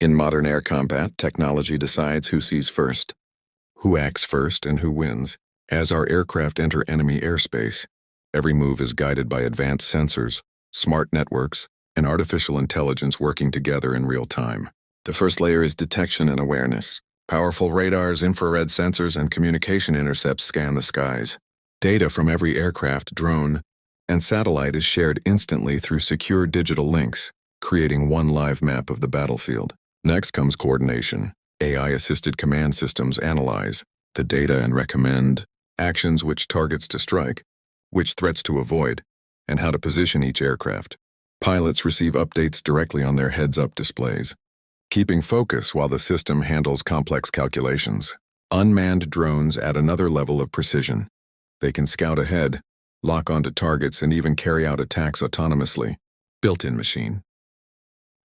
In modern air combat, technology decides who sees first, who acts first, and who wins. As our aircraft enter enemy airspace, every move is guided by advanced sensors, smart networks, and artificial intelligence working together in real time. The first layer is detection and awareness. Powerful radars, infrared sensors, and communication intercepts scan the skies. Data from every aircraft, drone, and satellite is shared instantly through secure digital links, creating one live map of the battlefield. Next comes coordination. AI-assisted command systems analyze the data and recommend actions, which targets to strike, which threats to avoid, and how to position each aircraft. Pilots receive updates directly on their heads-up displays, keeping focus while the system handles complex calculations. Unmanned drones add another level of precision. They can scout ahead, lock onto targets, and even carry out attacks autonomously. Built-in machine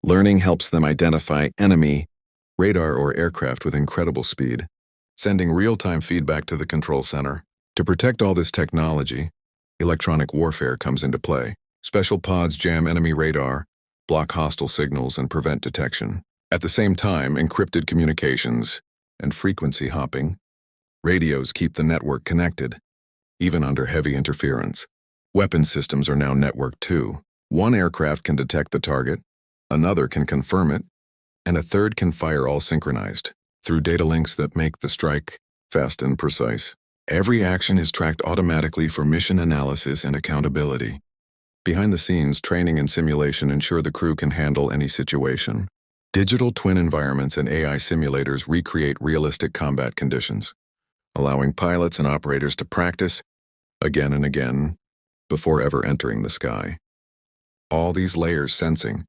learning helps them identify enemy radar or aircraft with incredible speed, sending real-time feedback to the control center. To protect all this technology, electronic warfare comes into play. Special pods jam enemy radar, block hostile signals, and prevent detection. At the same time, encrypted communications and frequency hopping radios keep the network connected, even under heavy interference. Weapon systems are now networked too. One aircraft can detect the target, another can confirm it, and a third can fire, all synchronized through data links that make the strike fast and precise. Every action is tracked automatically for mission analysis and accountability. Behind the scenes, training and simulation ensure the crew can handle any situation. Digital twin environments and AI simulators recreate realistic combat conditions, allowing pilots and operators to practice again and again before ever entering the sky. All these layers, sensing,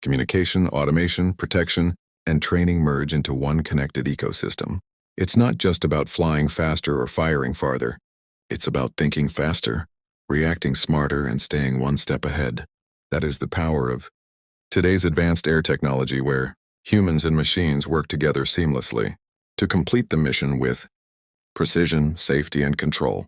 communication, automation, protection, and training, merge into one connected ecosystem. It's not just about flying faster or firing farther. It's about thinking faster, reacting smarter, and staying one step ahead. That is the power of today's advanced air technology, where humans and machines work together seamlessly to complete the mission with precision, safety, and control.